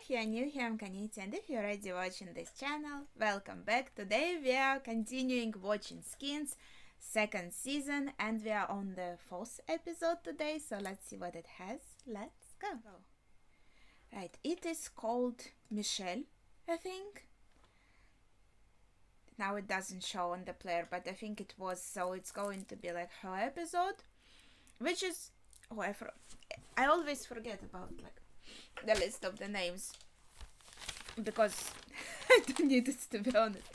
if you are new here, I'm Kaniti, and if you're already watching this channel, welcome back. Today we are continuing watching Skins, second season, and we are on the fourth episode today, so let's see what it has. Let's go. Right, it is called Michelle, I think. Now it doesn't show on the player, but I think it was, so it's going to be like her episode, which is, I always forget about like the list of the names because I don't need it, to be honest.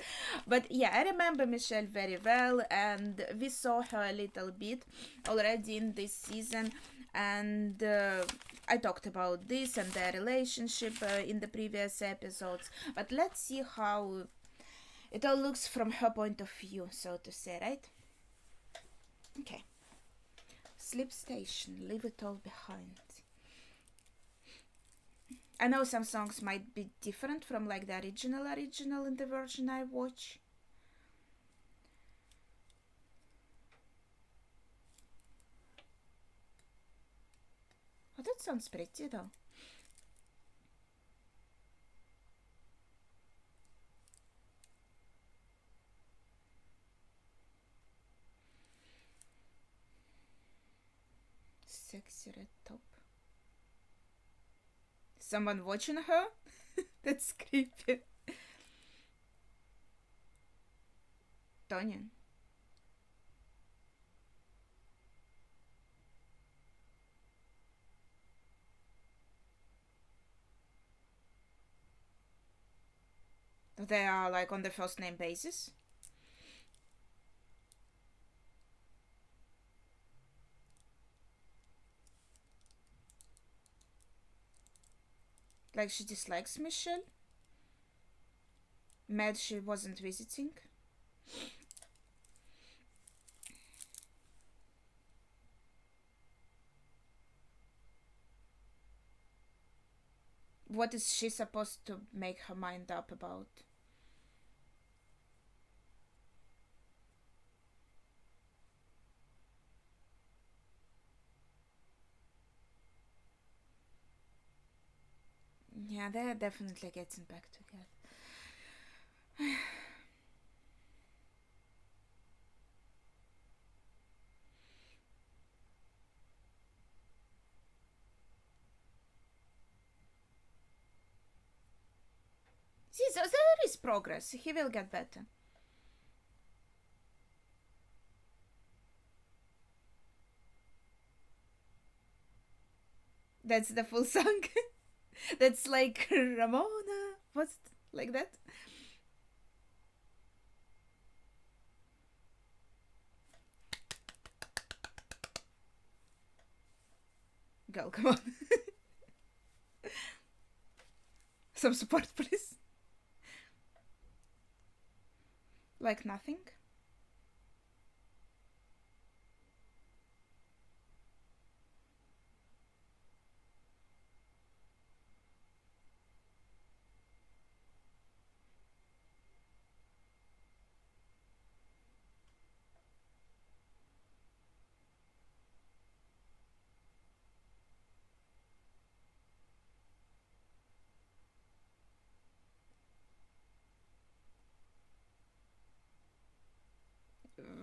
But yeah, I remember Michelle very well, and we saw her a little bit already in this season, and I talked about this and their relationship in the previous episodes. But let's see how it all looks from her point of view, so to say, right? Okay. Sleep station, leave it all behind. I know some songs might be different from like the original in the version I watch. Oh, that sounds pretty though. Sexy red top. Someone watching her? That's creepy. Tonyan. They are like on the first name basis. Like she dislikes Michelle. Mad she wasn't visiting. What is she supposed to make her mind up about? Yeah, they're definitely getting back together. See, so there is progress. He will get better. That's the full song. That's like Ramona. What's like that? Girl, come on. Some support, please. Like nothing.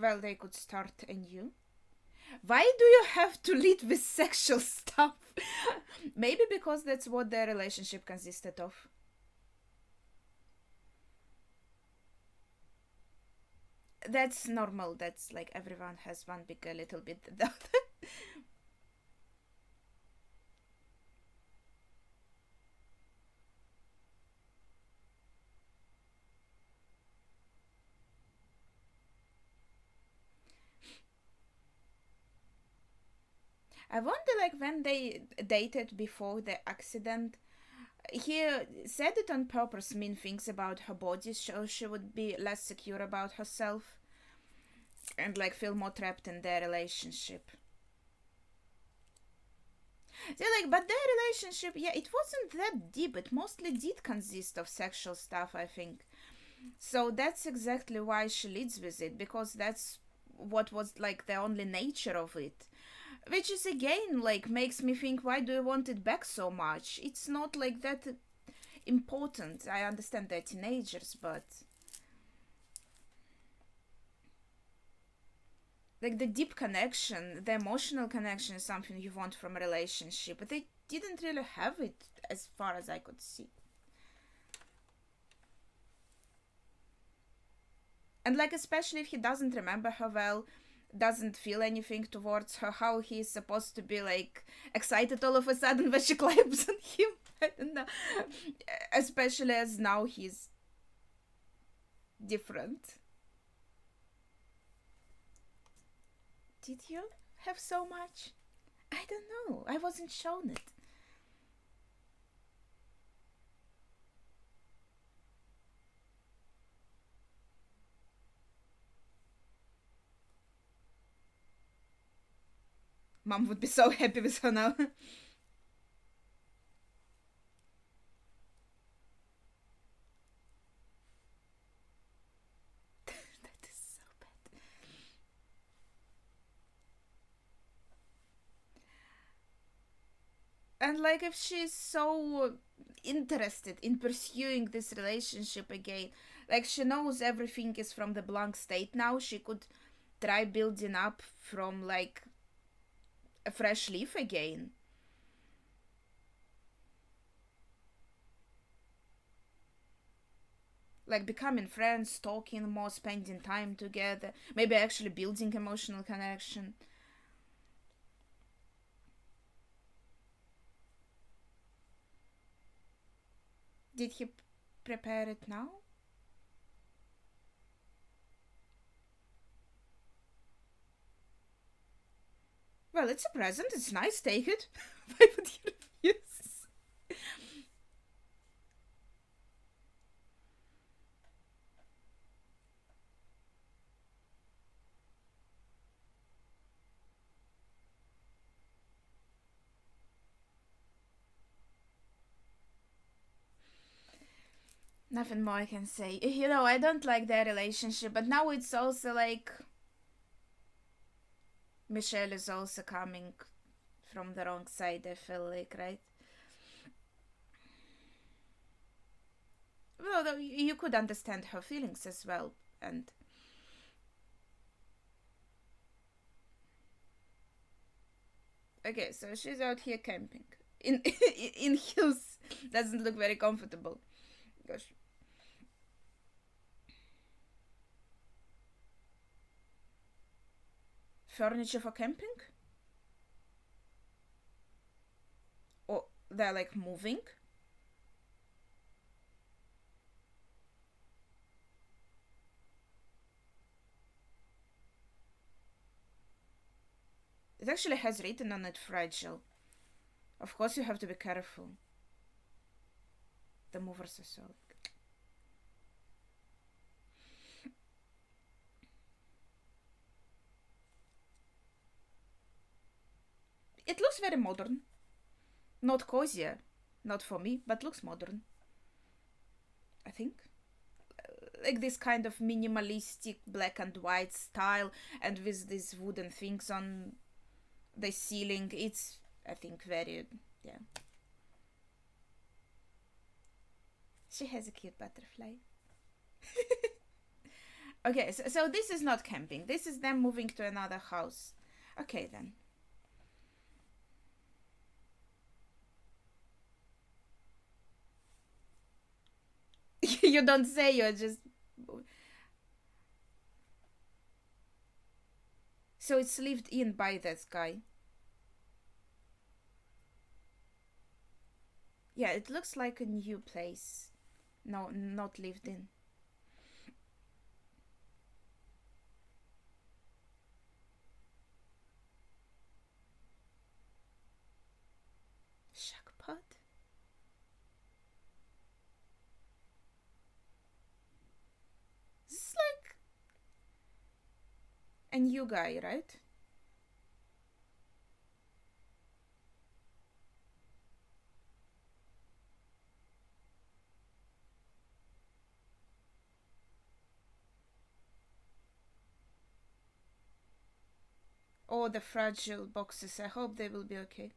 Well, they could start anew. Why do you have to lead with sexual stuff? Maybe because that's what their relationship consisted of. That's normal. That's like everyone has one big a little bit the other. I wonder, like, when they dated before the accident, he said it on purpose, mean things about her body, so she would be less secure about herself and like feel more trapped in their relationship. So, like, but their relationship, yeah, it wasn't that deep. It mostly did consist of sexual stuff, I think. So that's exactly why she leads with it, because that's what was like the only nature of it. Which is again like makes me think, why do you want it back so much? It's not like that. important. I understand they're teenagers, but like the deep connection, the emotional connection is something you want from a relationship, but they didn't really have it as far as I could see. And like, especially if he doesn't remember her well, doesn't feel anything towards her, how he's supposed to be like excited all of a sudden when she climbs on him. I don't know. Especially as now he's different. Did you have so much? I don't know. I wasn't shown it. Mom would be so happy with her now. That is so bad. And like, if she's so interested in pursuing this relationship again, like she knows everything is from the blank state now, she could try building up from like a fresh leaf again. Like becoming friends, talking more, spending time together, maybe actually building emotional connection. Did he prepare it now? Well, it's a present. It's nice. Take it. Why would he refuse? Nothing more I can say. You know, I don't like their relationship, but now it's also like Michelle is also coming from the wrong side, I feel like, right? Well, you could understand her feelings as well, and okay, so she's out here camping in in hills. Doesn't look very comfortable. Gosh. Furniture for camping? Or they're like moving? It actually has written on it fragile. Of course, you have to be careful. The movers are so. It looks very modern. Not cozier. Not for me, but looks modern. I think. Like this kind of minimalistic black and white style, and with these wooden things on the ceiling. It's, I think, very. Yeah. She has a cute butterfly. Okay, so this is not camping. This is them moving to another house. Okay, then. You don't say, you're just. So it's lived in by that guy. Yeah, it looks like a new place. No, not lived in. Shackpot? This is like a new guy, right? Oh, the fragile boxes. I hope they will be okay.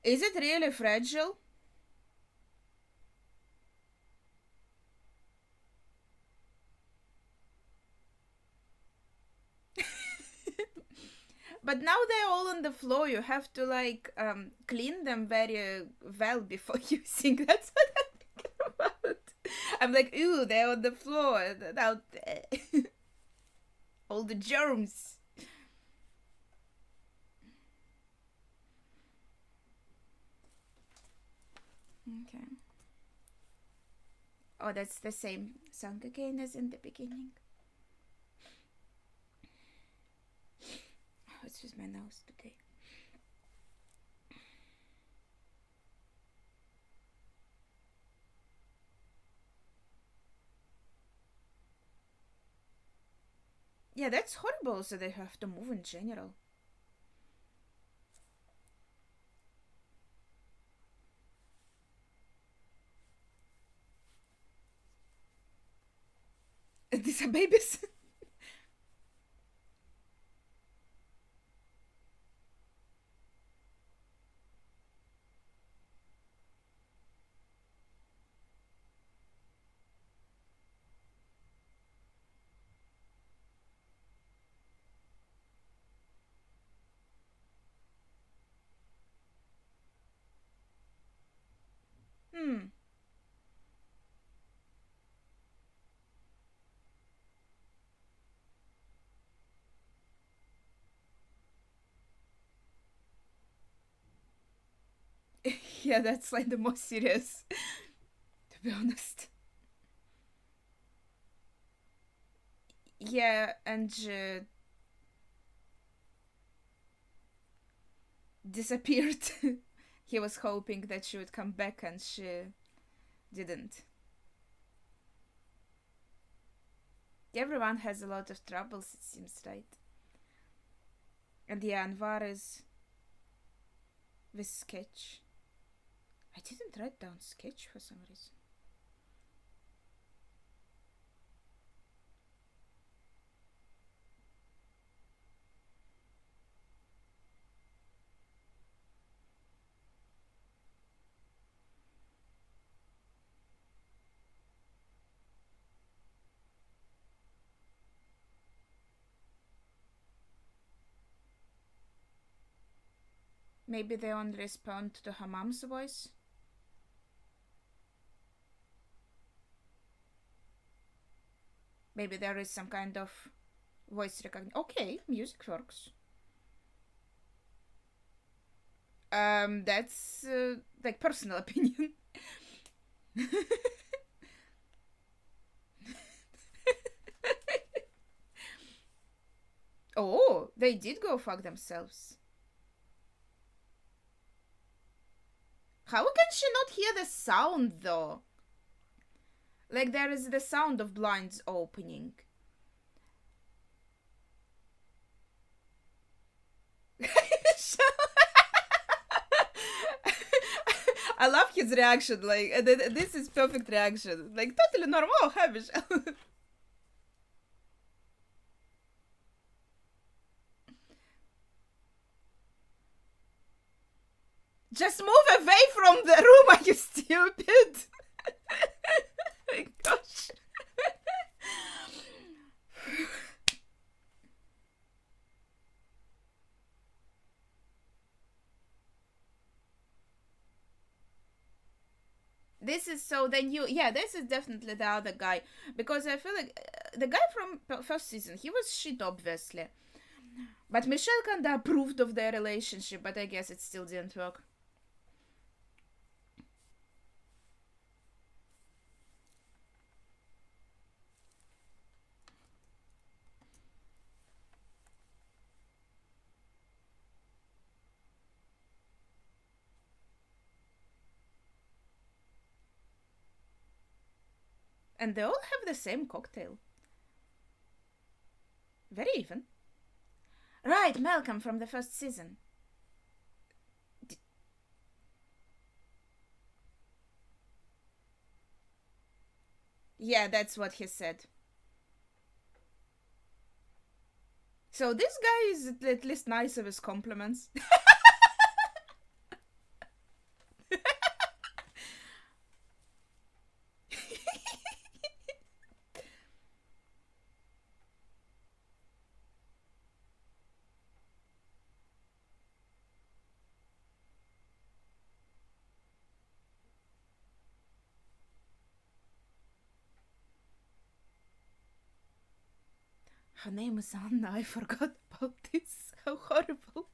Is it really fragile? But now they're all on the floor. You have to like clean them very well before using. That's what I'm thinking about. I'm like, ew, they're on the floor. Out all the germs. Okay. Oh, that's the same song again as in the beginning. Oh, it's with my nose today. Yeah, that's horrible. So they have to move in general. These are babies. Hmm. Yeah, that's like the most serious, to be honest. Yeah, and disappeared. He was hoping that she would come back and she didn't. Everyone has a lot of troubles, it seems, right? And yeah, Anwar is with Sketch. I didn't write down Sketch for some reason. Maybe they only respond to her mom's voice. Maybe there is some kind of voice recognition. Okay, music works. That's like personal opinion. Oh, they did go fuck themselves. How can she not hear the sound though? Like there is the sound of blinds opening. I love his reaction. Like this is perfect reaction. Like totally normal, huh, Michelle? Just move away from the room, are you stupid? My gosh. This is so then you yeah, this is definitely the other guy because I feel like the guy from first season he was shit obviously, but Michelle kinda approved of their relationship, but I guess it still didn't work. And they all have the same cocktail. Very even. Right, Malcolm from the first season. Yeah, that's what he said. So this guy is at least nice of his compliments. Her name is Anna. I forgot about this. How horrible.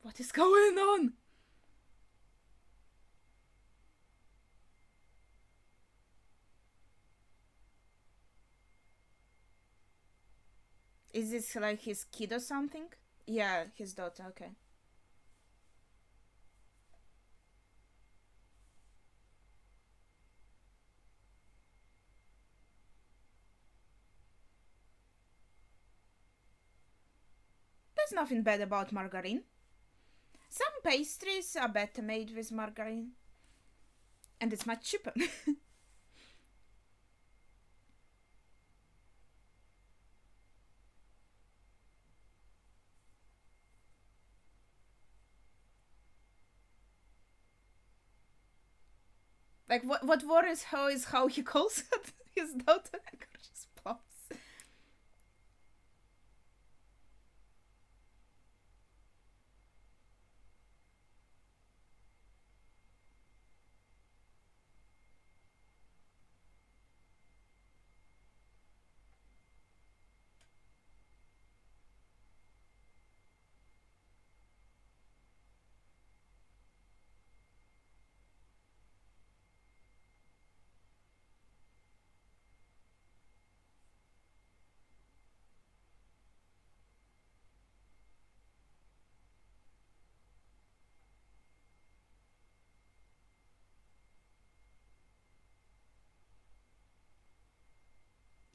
What is going on? Is this like his kid or something? Yeah, his daughter, okay. There's nothing bad about margarine. Some pastries are better made with margarine. And it's much cheaper. Like, what worries her is how he calls his daughter gorgeous plums.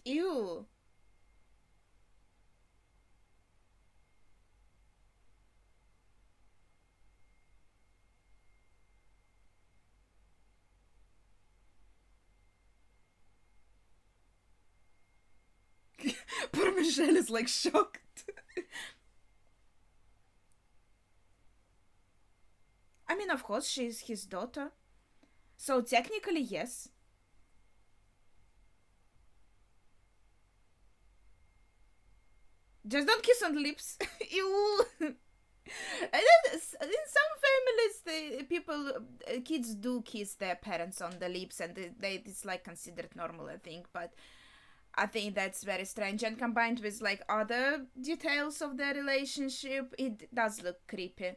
Ew. Poor Michelle is like shocked. I mean, of course, she's his daughter. So technically, yes. Just don't kiss on the lips. Ew. And then, in some families, kids do kiss their parents on the lips, and it's like considered normal, I think. But I think that's very strange, and combined with like other details of their relationship, it does look creepy.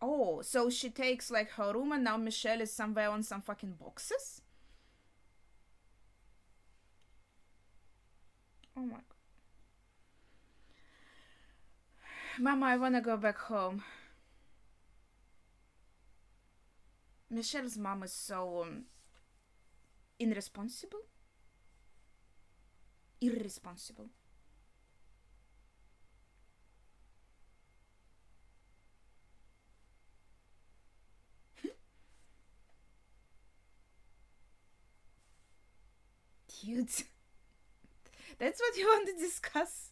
Oh, so she takes like her room, and now Michelle is somewhere on some fucking boxes? Oh my god. Mama, I wanna go back home. Michelle's mom is so irresponsible. Irresponsible. Dude. That's what you want to discuss?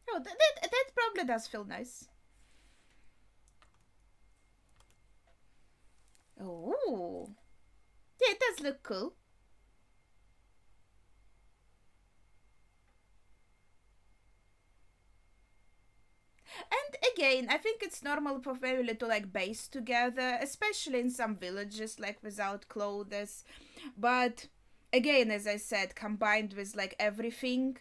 Oh, that probably does feel nice. Oh. Yeah, it does look cool. And again, I think it's normal for family to like base together, especially in some villages, like without clothes. But again, as I said, combined with like everything,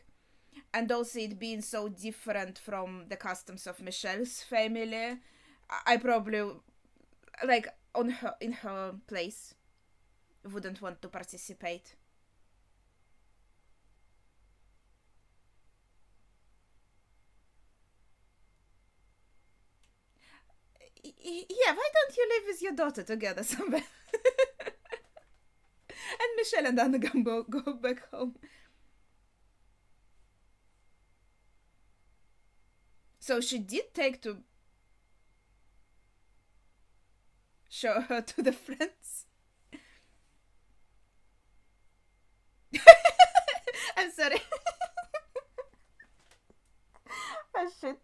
and also it being so different from the customs of Michelle's family, I probably like on her in her place wouldn't want to participate. Yeah, why don't you live with your daughter together somewhere? And Michelle and Anna go back home. So she did take to show her to the friends. I'm sorry. Oh shit.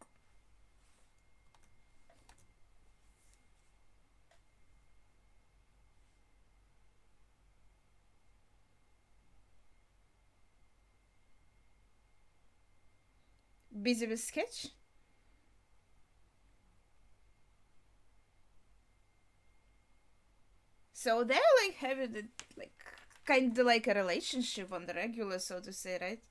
Busy with sketch? So they're like having it like kind of like a relationship on the regular, so to say, right?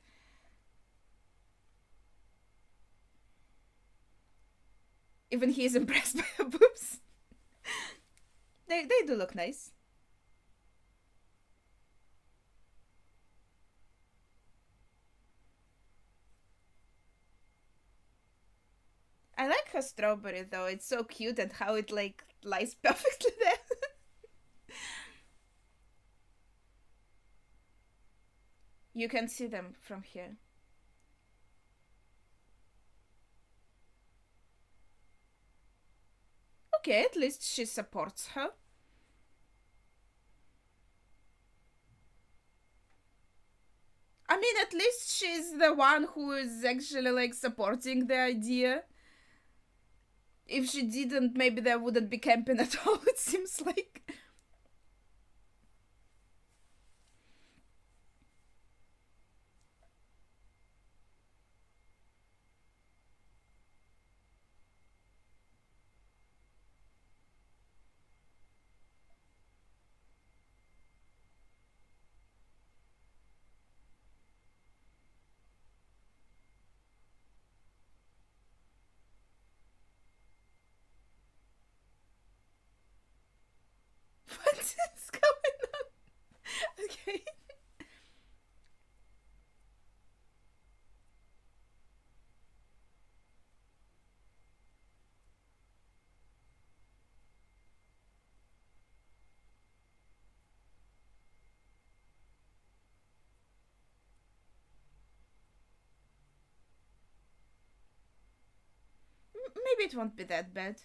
Even he is impressed by her boobs. They do look nice. I like her strawberry though. It's so cute and how it like lies perfectly there. You can see them from here. Okay, at least she supports her. I mean, at least she's the one who is actually like supporting the idea. If she didn't, maybe there wouldn't be camping at all, it seems like. What is going on? Okay. Maybe it won't be that bad.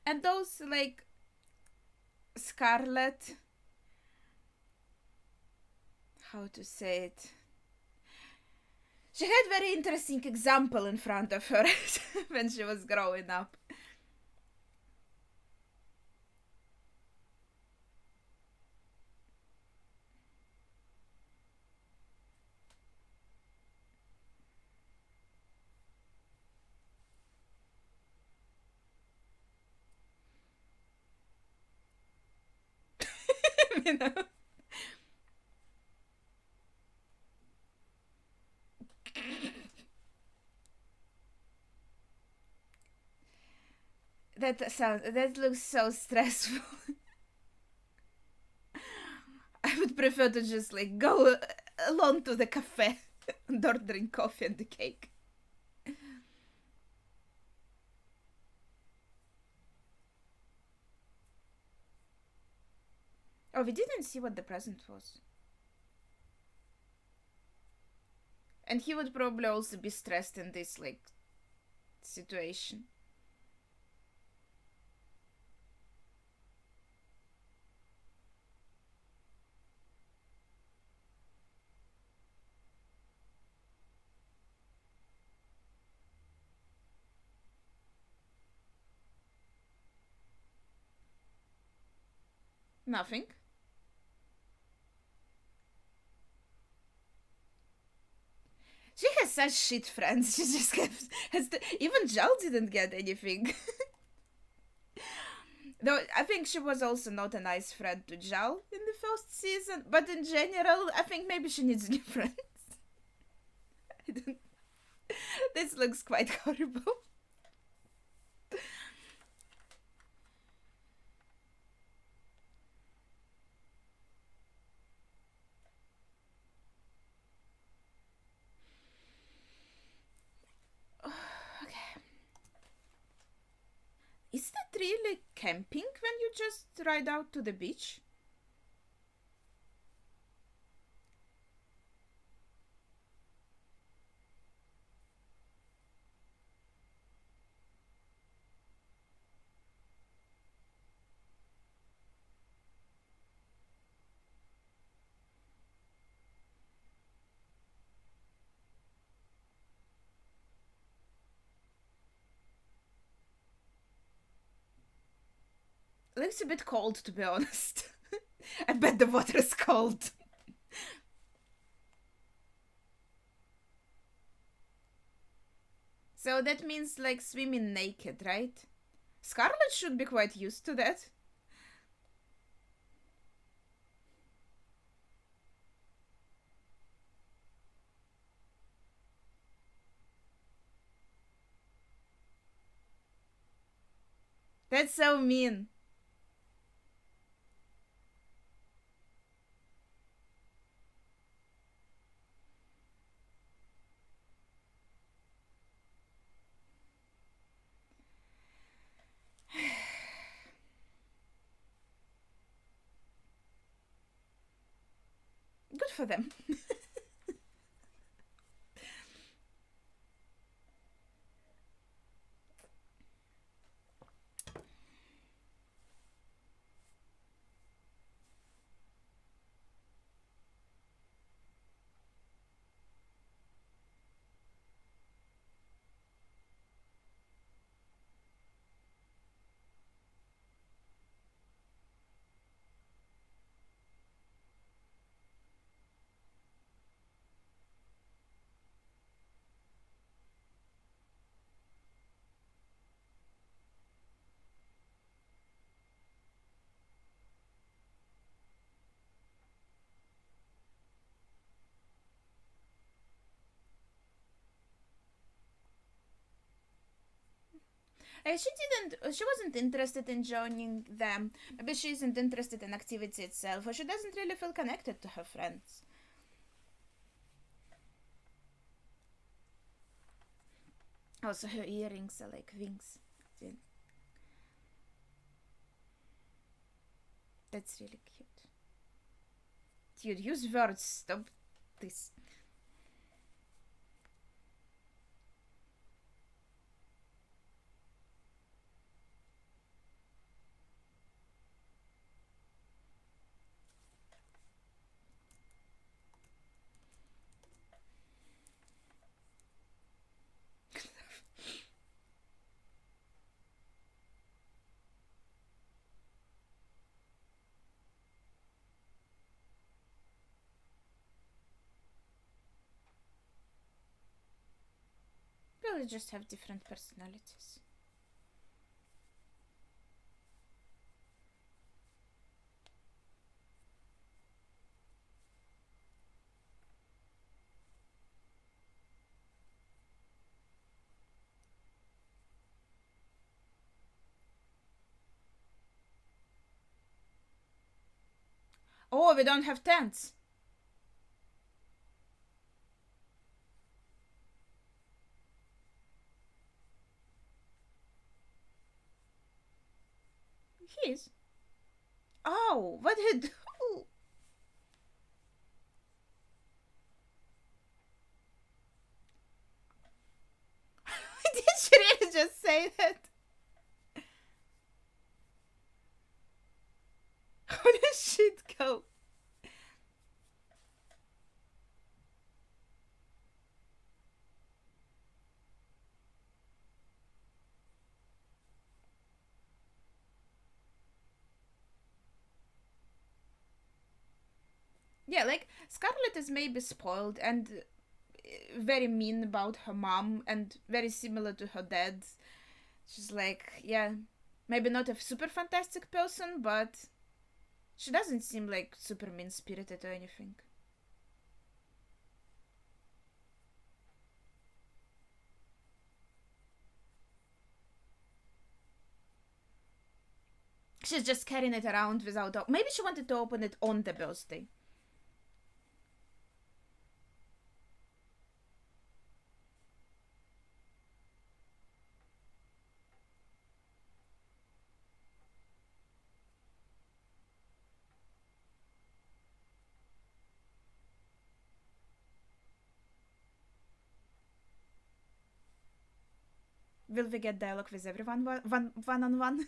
And those, like, Scarlet. How to say it? She had very interesting example in front of her when she was growing up. You know? That looks so stressful. I would prefer to just like go alone to the cafe and ordering coffee and the cake. Oh, we didn't see what the present was. And he would probably also be stressed in this like situation. Nothing. She has such shit friends. She just has to, even Jal didn't get anything. Though I think she was also not a nice friend to Jal in the first season, but in general, I think maybe she needs new friends. I don't. This looks quite horrible. Okay. Is that really camping when you just ride out to the beach? Looks a bit cold, to be honest. I bet the water is cold. So that means like swimming naked, right? Scarlet should be quite used to that. That's so mean. Good for them. She wasn't interested in joining them. Maybe she isn't interested in activity itself, or she doesn't really feel connected to her friends. Also, her earrings are like wings. That's really cute. Dude, use words. Stop this. Probably just have different personalities. Oh, we don't have tents. His. Oh, what did? Oh. Did she really just say that? How did shit go? Yeah, like Scarlet is maybe spoiled and very mean about her mom and very similar to her dad. She's like, yeah, maybe not a super fantastic person, but she doesn't seem like super mean spirited or anything. She's just carrying it around without. Maybe she wanted to open it on the birthday. Will we get dialogue with everyone one on one?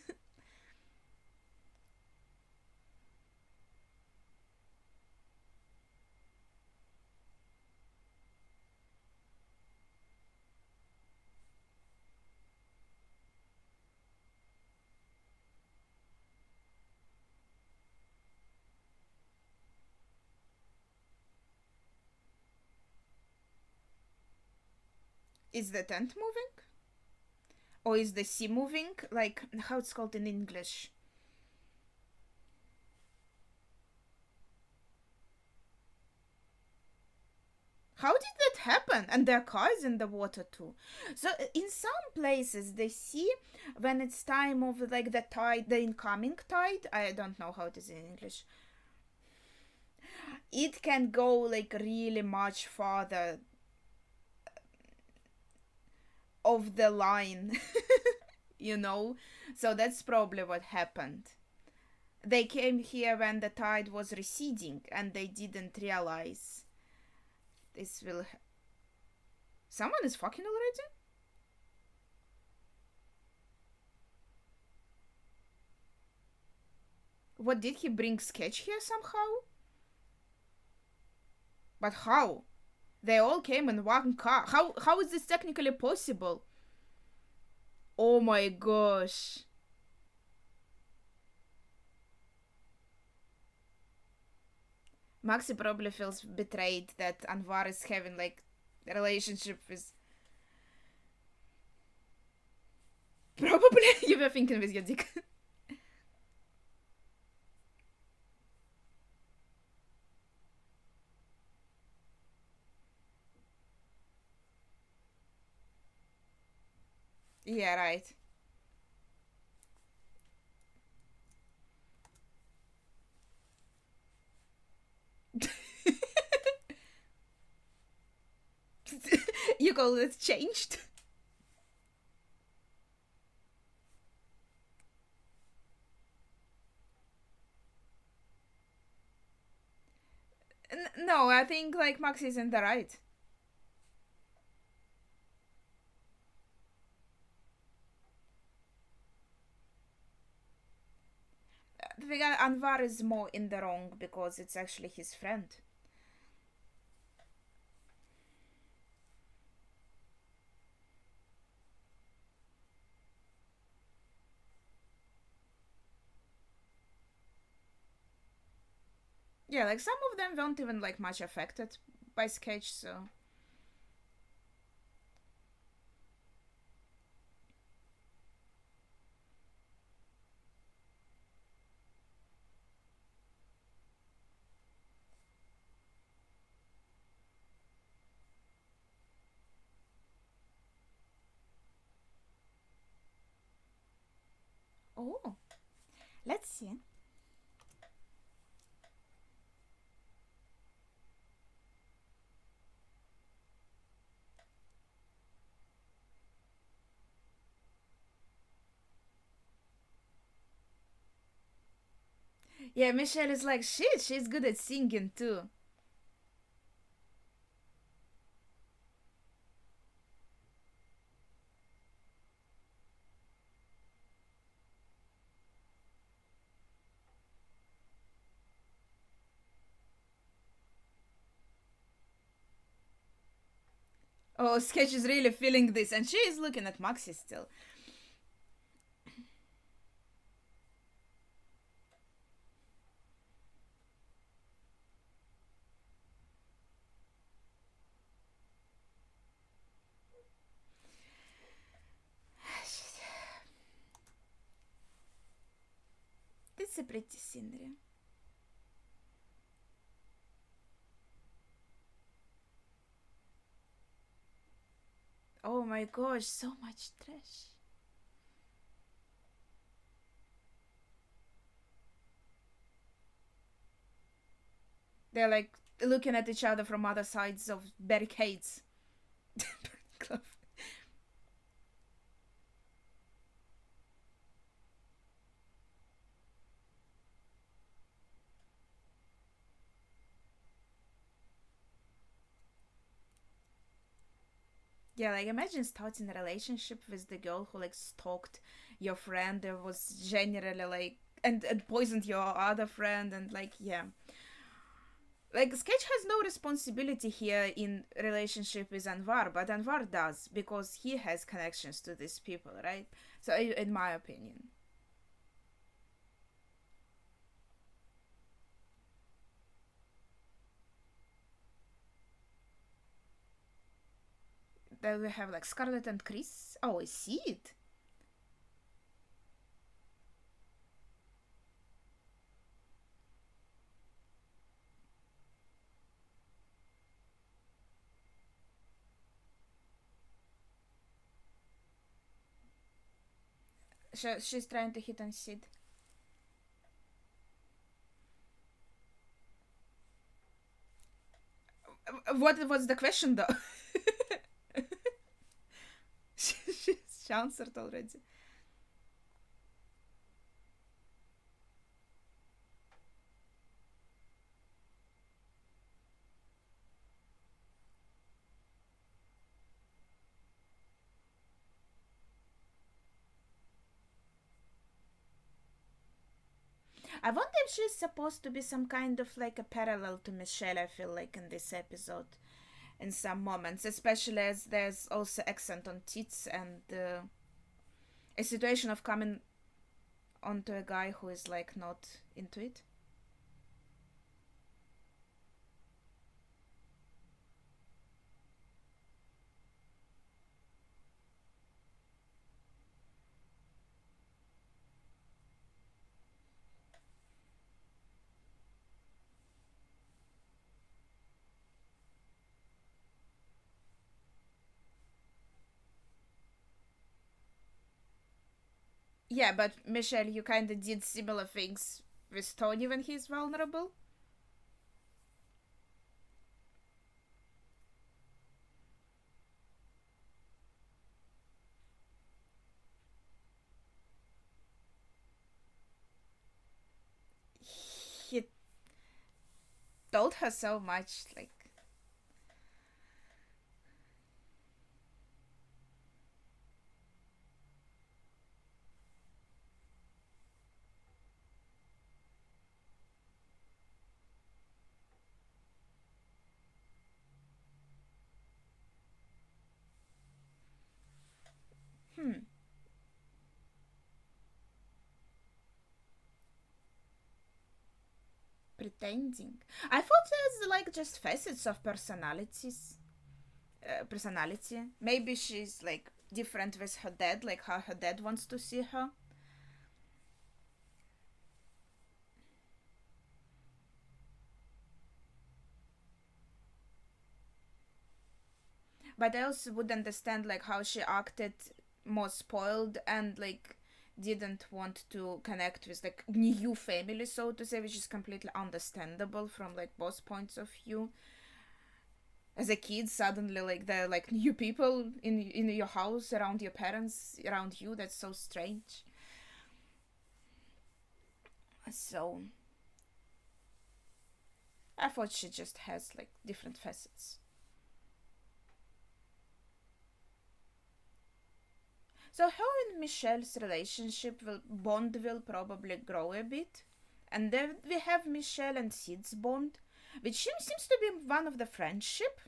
Is the tent moving? Or is the sea moving? Like, how it's called in English? How did that happen? And their car is in the water too. So in some places, the sea, when it's time of like the tide, the incoming tide, I don't know how it is in English. It can go like really much farther of the line, you know? So that's probably what happened. They came here when the tide was receding and they didn't realize this will. Someone is fucking already? What, did he bring Sketch here somehow? But how? They all came in one car. How is this technically possible? Oh my gosh. Maxi probably feels betrayed that Anwar is having like a relationship with. Probably you were thinking with your dick. Yeah, right. You call it changed? No, I think like Max is in the right. I think Anwar is more in the wrong because it's actually his friend. Yeah, like some of them weren't even like much affected by Sketch, so. Oh, let's see. Yeah, Michelle is like, shit, she's good at singing too. Oh, Sketch is really feeling this, and she is looking at Maxi still. It's a pretty scenery. Oh my gosh, so much trash. They're like looking at each other from other sides of barricades. Yeah, like imagine starting a relationship with the girl who like stalked your friend and was generally like and poisoned your other friend and like yeah. Like Sketch has no responsibility here in relationship with Anwar, but Anwar does because he has connections to these people, right? So in my opinion. Then we have like Scarlett and Chris. Oh, I see it. She's trying to hit on Sid. What was the question though? she answered already. I wonder if she's supposed to be some kind of like a parallel to Michelle, I feel like, in this episode. In some moments, especially as there's also accent on tits and a situation of coming onto a guy who is like not into it. Yeah, but Michelle, you kind of did similar things with Tony when he's vulnerable. He told her so much, like. Hmm. Pretending. I thought there's like just facets of personality. Maybe she's like different with her dad, like how her dad wants to see her. But I also would understand like how she acted more spoiled and like didn't want to connect with like new family, so to say, which is completely understandable from like both points of view. As a kid, suddenly like there are like new people in your house, around your parents, around you. That's so strange. So I thought she just has like different facets. So her and Michelle's relationship will bond will probably grow a bit. And then we have Michelle and Sid's bond, which seems to be one of the friendship.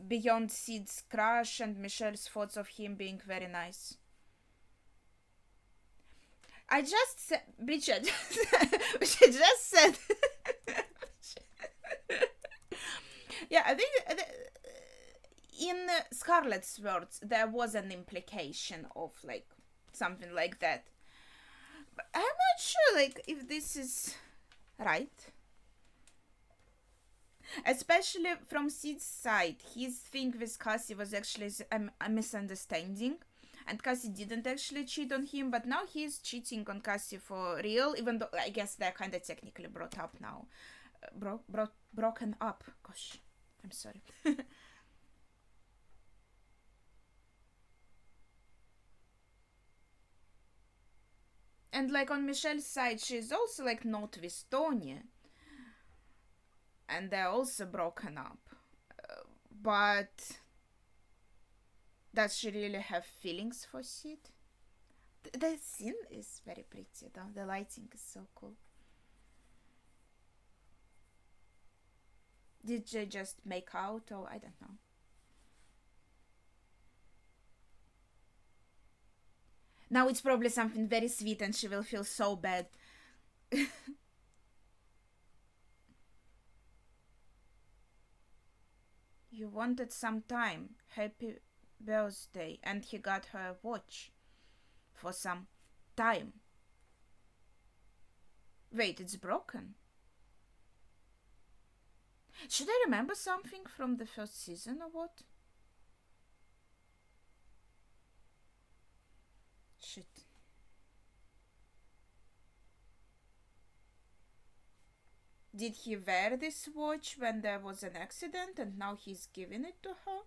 Beyond Sid's crush and Michelle's thoughts of him being very nice. I just said, bitch, I just said. Yeah, I think in Scarlett's words there was an implication of like something like that. But I'm not sure like if this is right. Especially from Sid's side, his thing with Cassie was actually a misunderstanding. And Cassie didn't actually cheat on him, but now he's cheating on Cassie for real, even though I guess they're kind of technically brought up now. Broken up. Gosh, I'm sorry. And like on Michelle's side, she's also like not with Tony. And they're also broken up. But does she really have feelings for Sid? The scene is very pretty though. The lighting is so cool. Did they just make out or I don't know? Now it's probably something very sweet and she will feel so bad. you wanted some time. Happy birthday. And he got her a watch for some time. Wait, it's broken. Should I remember something from the first season or what? Shit. Did he wear this watch when there was an accident and now he's giving it to her?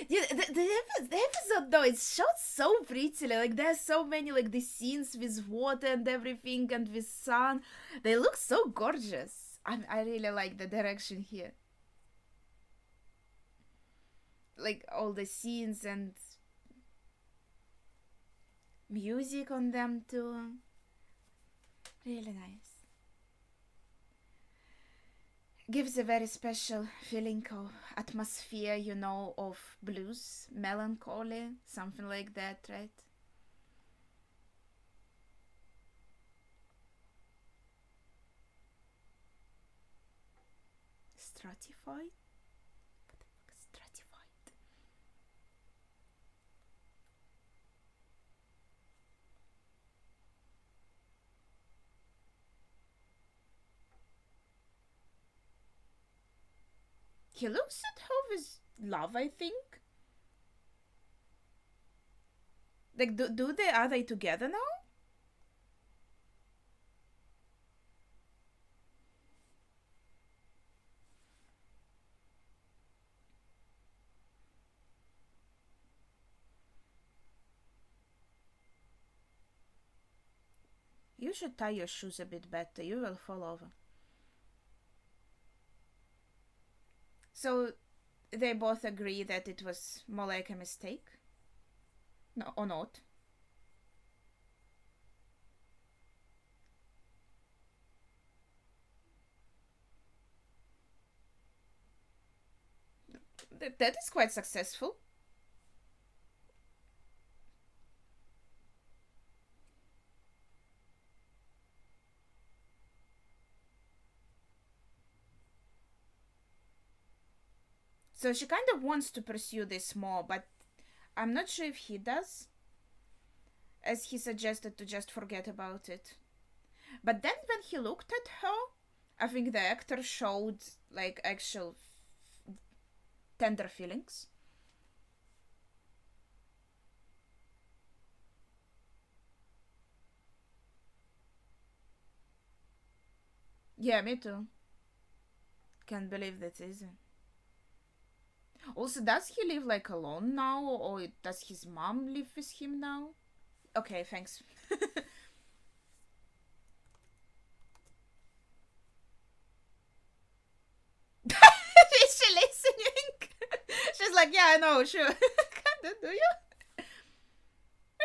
Yeah, the episode though, it's shot so prettily. Like there's so many like the scenes with water and everything and with sun. They look so gorgeous. I really like the direction here. Like all the scenes and music on them too. Really nice. Gives a very special feeling of atmosphere, you know, of blues, melancholy, something like that, right? Stratified? What the fuck is stratified? He looks at her with love, I think. Like, are they together now? You should tie your shoes a bit better. You will fall over. So, they both agree that it was more like a mistake? No, or not? That is quite successful. So she kind of wants to pursue this more, but I'm not sure if he does, as he suggested to just forget about it. But then when he looked at her, I think the actor showed like actual tender feelings. Yeah, me too. Can't believe that easy. Also, does he live like alone now, or does his mom live with him now? Okay, thanks. Is she listening? She's like, yeah, I know, sure. Do you?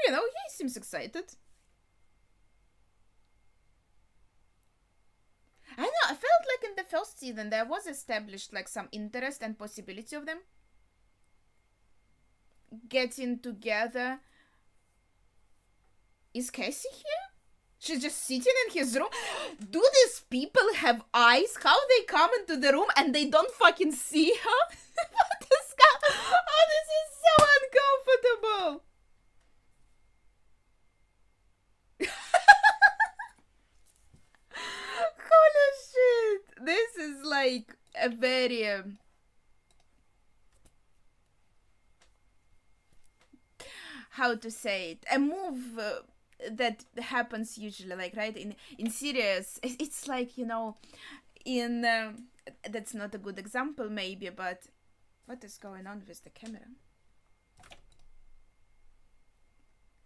You know, he seems excited. I know, I felt like in the first season there was established like some interest and possibility of them getting together. Is Cassie here? She's just sitting in his room. Do these people have eyes? How they come into the room and they don't fucking see her? What is going? Oh, this is so uncomfortable. Holy shit! This is like a very how to say it, a move that happens usually, like right in series. It's like, you know, in that's not a good example maybe, but what is going on with the camera?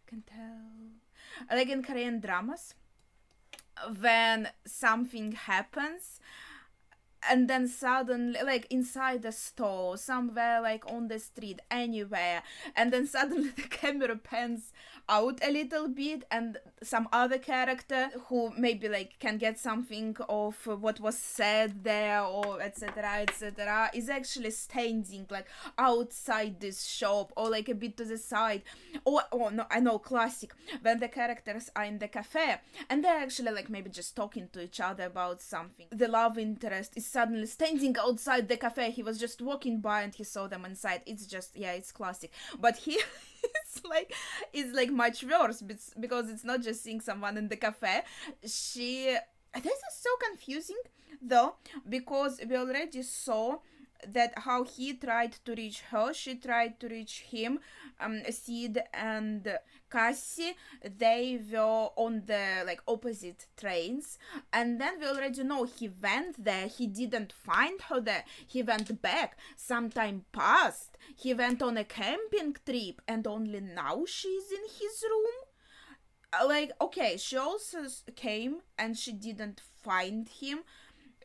Can tell, like in Korean dramas, when something happens and then suddenly, like inside the store, somewhere, like on the street, anywhere, and then suddenly the camera pans out a little bit, and some other character who maybe like can get something of what was said there, or etc., is actually standing like outside this shop, or like a bit to the side. Or no, I know, classic, when the characters are in the cafe and they're actually like maybe just talking to each other about something. The love interest is suddenly standing outside the cafe. He was just walking by and he saw them inside. It's just, yeah, it's classic. But here it's like much worse, because it's not just seeing someone in the cafe. This is so confusing though, because we already saw that how he tried to reach her, she tried to reach him. Sid and Cassie, they were on the like opposite trains, and then we already know he went there, he didn't find her there, he went back, some time passed, he went on a camping trip, and only now she's in his room. Like, okay, she also came and she didn't find him.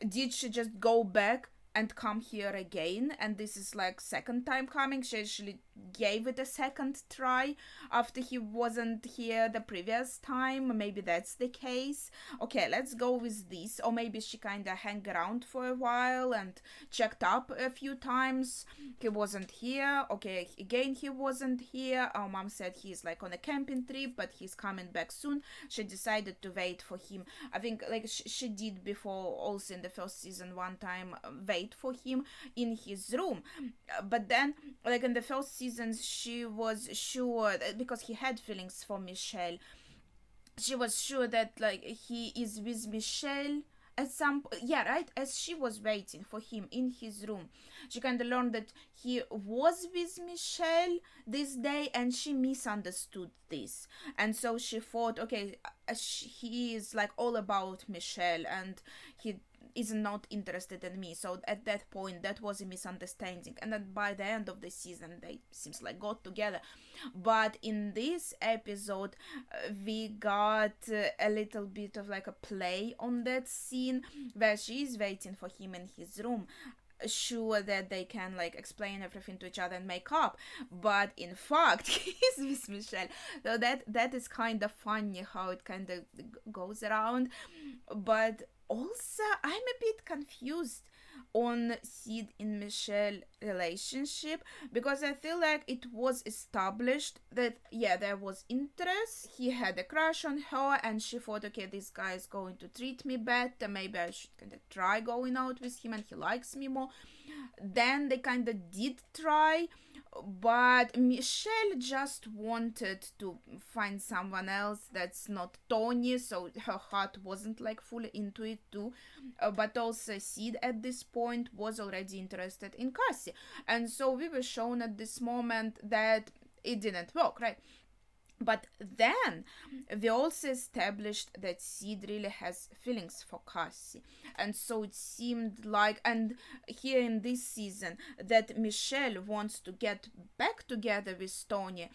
Did she just go back and come here again, and this is like second time coming? She actually gave it a second try after he wasn't here the previous time. Maybe that's the case. Okay, let's go with this. Or maybe she kind of hang around for a while and checked up a few times. He wasn't here. Okay, again he wasn't here. Our mom said he's like on a camping trip, but he's coming back soon. She decided to wait for him. I think like she did before also in the first season one time, wait for him in his room. But then like in the first season she was sure that, because he had feelings for Michelle, she was sure that like he is with Michelle at some point. Yeah, right, as she was waiting for him in his room, she kind of learned that he was with Michelle this day, and she misunderstood this, and so she thought, okay, he is like all about Michelle and he is not interested in me. So at that point that was a misunderstanding, and then by the end of the season they seems like got together. But in this episode we got a little bit of like a play on that scene where she is waiting for him in his room, sure that they can like explain everything to each other and make up, but in fact he's with Michelle. So that is kind of funny how it kind of goes around. But also I'm a bit confused on Sid and Michelle relationship, because I feel like it was established that yeah, there was interest, he had a crush on her, and she thought, okay, this guy is going to treat me better, maybe I should kind of try going out with him and he likes me more. Then they kind of did try, but Michelle just wanted to find someone else that's not Tony, so her heart wasn't like fully into it too. But also Sid at this point was already interested in Cassie, and so we were shown at this moment that it didn't work, right? But then we also established that Sid really has feelings for Cassie. And so it seemed like, and here in this season, that Michelle wants to get back together with Tony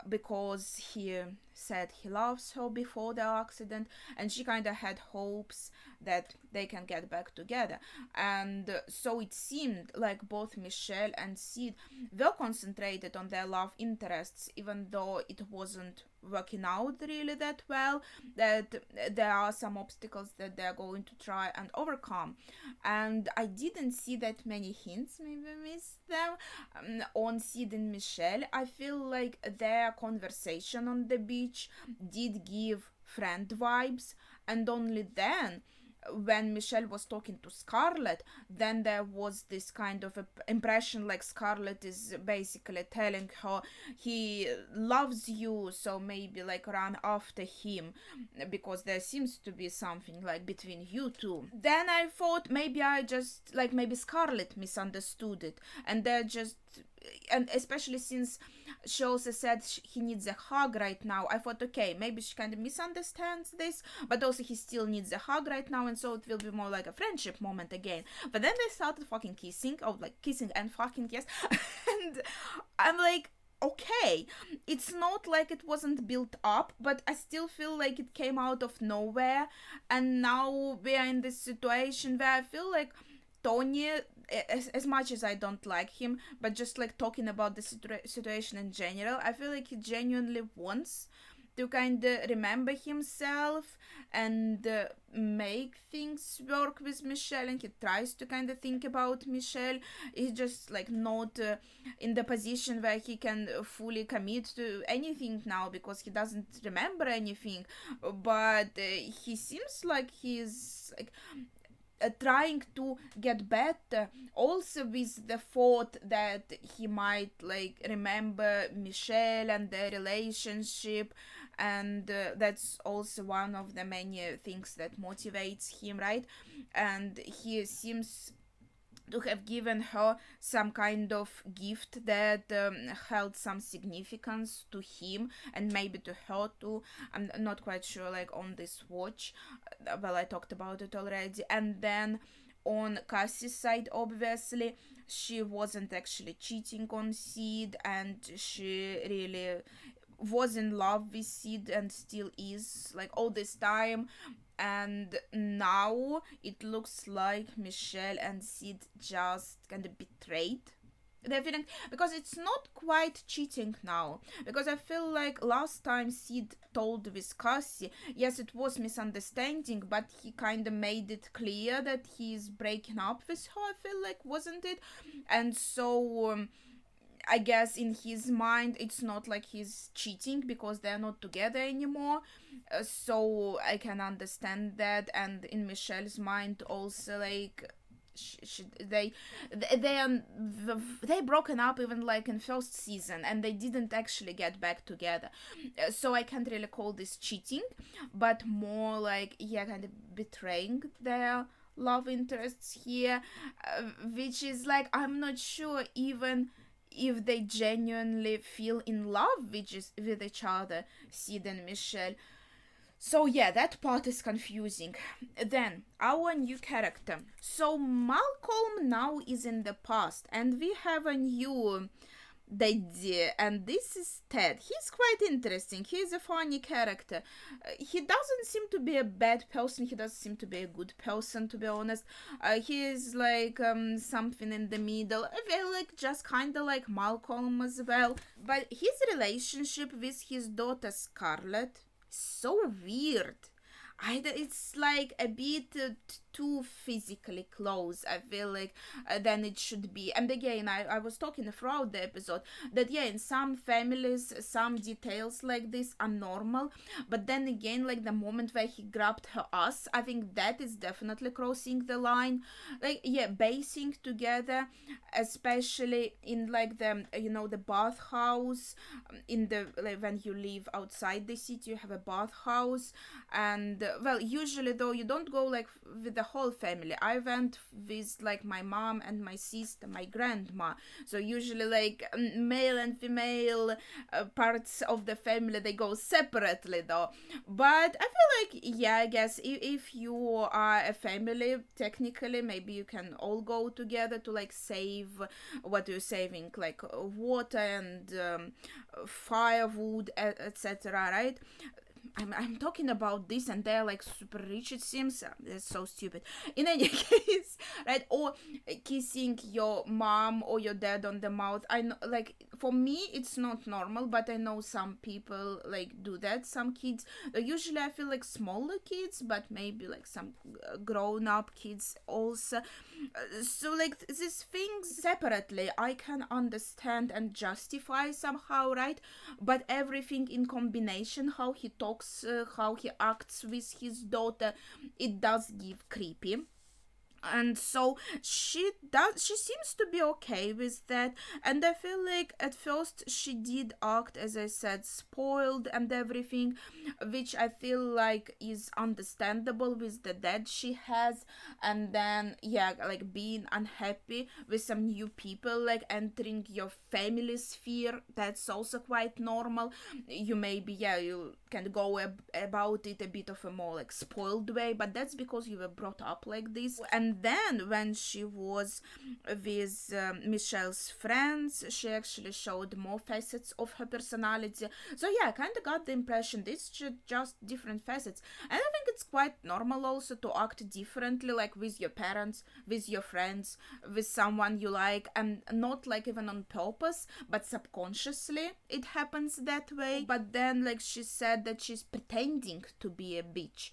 because he said he loves her before the accident, and she kind of had hopes that they can get back together. And so it seemed like both Michelle and Sid were concentrated on their love interests, even though it wasn't working out really that well, that there are some obstacles that they're going to try and overcome. And I didn't see that many hints, maybe missed them, on Sid and Michelle. I feel like their conversation on the beach did give friend vibes, and only then when Michelle was talking to Scarlett, then there was this kind of impression like Scarlett is basically telling her he loves you, so maybe like run after him, because there seems to be something like between you two. Then I thought maybe maybe Scarlett misunderstood it, and they're just, and especially since she also said he needs a hug right now, I thought, okay, maybe she kind of misunderstands this, but also he still needs a hug right now, and so it will be more like a friendship moment again. But then they started fucking kissing, kissing and fucking yes, and I'm like, okay, it's not like it wasn't built up, but I still feel like it came out of nowhere, and now we are in this situation where I feel like Tony, as much as I don't like him, but just like talking about the situation in general, I feel like he genuinely wants to kind of remember himself and make things work with Michelle, and he tries to kind of think about Michelle. He's just like not in the position where he can fully commit to anything now because he doesn't remember anything, but he seems like he's like trying to get better, also with the thought that he might like remember Michelle and their relationship, and that's also one of the many things that motivates him, right? And he seems to have given her some kind of gift that held some significance to him and maybe to her too. I'm not quite sure, like on this watch. Well, I talked about it already. And then on Cassie's side, obviously, she wasn't actually cheating on Sid, and she really was in love with Sid and still is, like all this time. And now it looks like Michelle and Sid just kind of betrayed their feeling, because it's not quite cheating now, because I feel like last time Sid told with Cassie, yes, it was misunderstanding, but he kind of made it clear that he's breaking up with her, I feel like, wasn't it? And so I guess in his mind it's not like he's cheating because they're not together anymore, so I can understand that. And in Michelle's mind also, like they broken up even like in first season, and they didn't actually get back together, so I can't really call this cheating, but more like, yeah, kind of betraying their love interests here, which is like, I'm not sure even if they genuinely feel in love with each other, Sid and Michelle. So yeah, that part is confusing. Then, our new character. So Malcolm now is in the past, and we have a new idea, and this is Ted. He's quite interesting. He's a funny character. He doesn't seem to be a bad person. He doesn't seem to be a good person, to be honest. He is like something in the middle. I feel like just kind of like Malcolm as well. But his relationship with his daughter Scarlett, so weird. It's like a bit too physically close, I feel like, than it should be. And again, I was talking throughout the episode that, yeah, in some families, some details like this are normal, but then again, like the moment where he grabbed her ass, I think that is definitely crossing the line. Like, yeah, basing together, especially in like the, the bathhouse, in the, like, when you live outside the city, you have a bathhouse, and well, usually though, you don't go like with the whole family. I went with like my mom and my sister, my grandma, so usually like male and female parts of the family, they go separately though. But I feel like, yeah, I guess if you are a family, technically maybe you can all go together to like save what you're saving, like water and firewood, etc., right? I'm talking about this and they're like super rich, it seems. That's so stupid. In any case, right? Or kissing your mom or your dad on the mouth. I know, like, for me, it's not normal, but I know some people like do that. Some kids, usually I feel like smaller kids, but maybe like some grown up kids also. So like these things separately, I can understand and justify somehow, right? But everything in combination, how he talks, how he acts with his daughter, it does give creepy. And so she seems to be okay with that, and I feel like at first she did act, as I said, spoiled and everything, which I feel like is understandable with the dad she has. And then, yeah, like being unhappy with some new people like entering your family sphere, that's also quite normal. You maybe, yeah, you can go about it a bit of a more like spoiled way, but that's because you were brought up like this. And And then when she was with Michelle's friends, she actually showed more facets of her personality. So yeah, I kind of got the impression this just different facets. And I think it's quite normal also to act differently, like with your parents, with your friends, with someone you like, and not like even on purpose, but subconsciously it happens that way. But then, like, she said that she's pretending to be a bitch.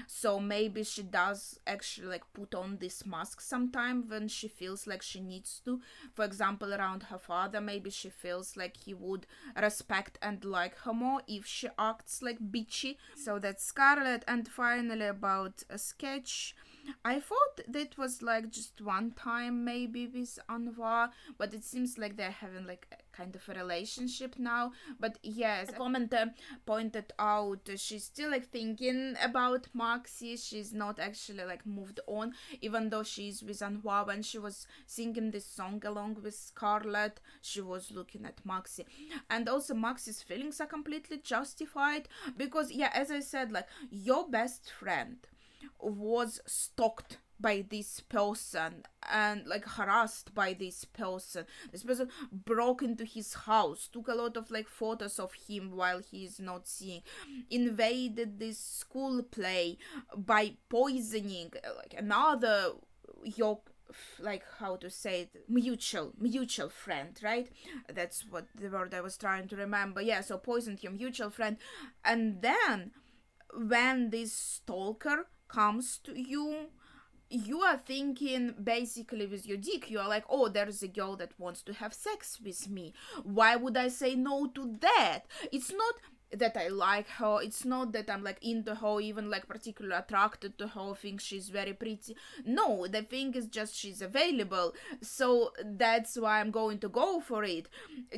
So maybe she does actually like put on this mask sometime when she feels like she needs to. For example, around her father, maybe she feels like he would respect and like her more if she acts like bitchy. So that's Scarlett. And finally about a sketch. I thought that was like just one time maybe with Anwar, but it seems like they're having like a kind of a relationship now. But yes, a commenter pointed out she's still like thinking about Maxi. She's not actually like moved on, even though she's with Anwar. When she was singing this song along with Scarlett, she was looking at Maxi. And also Maxi's feelings are completely justified because yeah, as I said, like your best friend was stalked by this person and like harassed by this person. This person broke into his house, took a lot of like photos of him while he is not seeing, invaded this school play by poisoning like another your like how to say it, mutual friend, right? That's what the word I was trying to remember. Yeah, so poisoned your mutual friend. And then when this stalker comes to you, you are thinking basically with your dick, you are like, oh, there's a girl that wants to have sex with me. Why would I say no to that? It's not that I like her, it's not that I'm like into her, even like particularly attracted to her, think she's very pretty. No, the thing is just she's available, so that's why I'm going to go for it,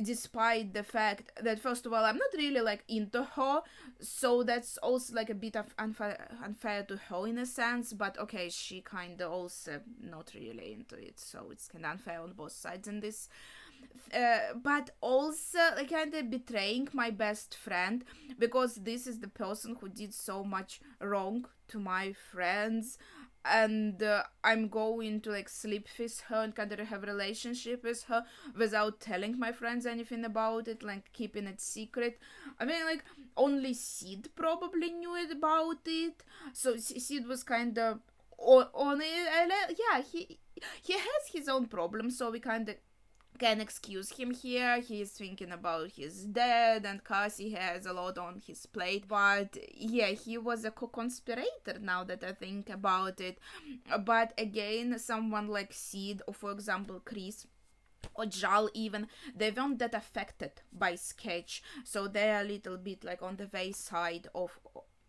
despite the fact that first of all I'm not really like into her, so that's also like a bit of unfair to her in a sense. But okay, she kind of also not really into it, so it's kind of unfair on both sides in this. But also like kind of betraying my best friend, because this is the person who did so much wrong to my friends, and I'm going to like sleep with her and kind of have a relationship with her without telling my friends anything about it, like keeping it secret. I mean, like only Sid probably knew it about it, so Sid was kind of on it. And, yeah, he has his own problems, so we kind of can excuse him here. He's thinking about his dad, and Cassie has a lot on his plate. But yeah, he was a co-conspirator now that I think about it. But again, someone like Sid, or for example Chris, or Jal even, they weren't that affected by Sketch, so they're a little bit like on the wayside of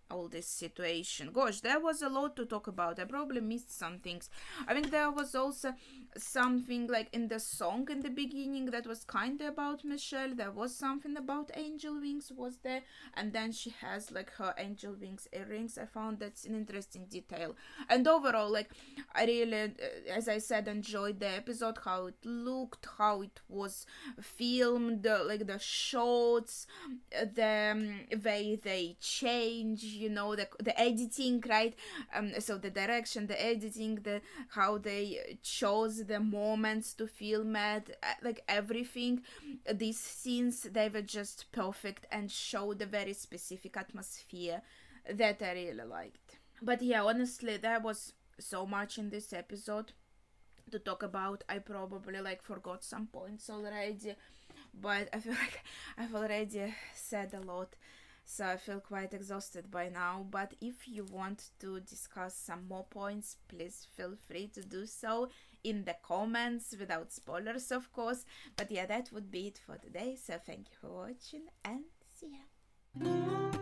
all this situation. Gosh, there was a lot to talk about. I probably missed some things. I think there was also something like in the song in the beginning that was kind of about Michelle. There was something about angel wings, was there? And then she has like her angel wings earrings. I found that's an interesting detail. And overall, like I really, as I said, enjoyed the episode, how it looked, how it was filmed, like the shots, the way they change, you know, the editing, right? So the direction, the editing, the how they chose the moments to film it, like everything. These scenes, they were just perfect and showed a very specific atmosphere that I really liked. But yeah, honestly, there was so much in this episode to talk about. I probably like forgot some points already, but I feel like I've already said a lot, so I feel quite exhausted by now. But if you want to discuss some more points, please feel free to do so in the comments, without spoilers of course. But yeah, that would be it for today, so thank you for watching and see ya.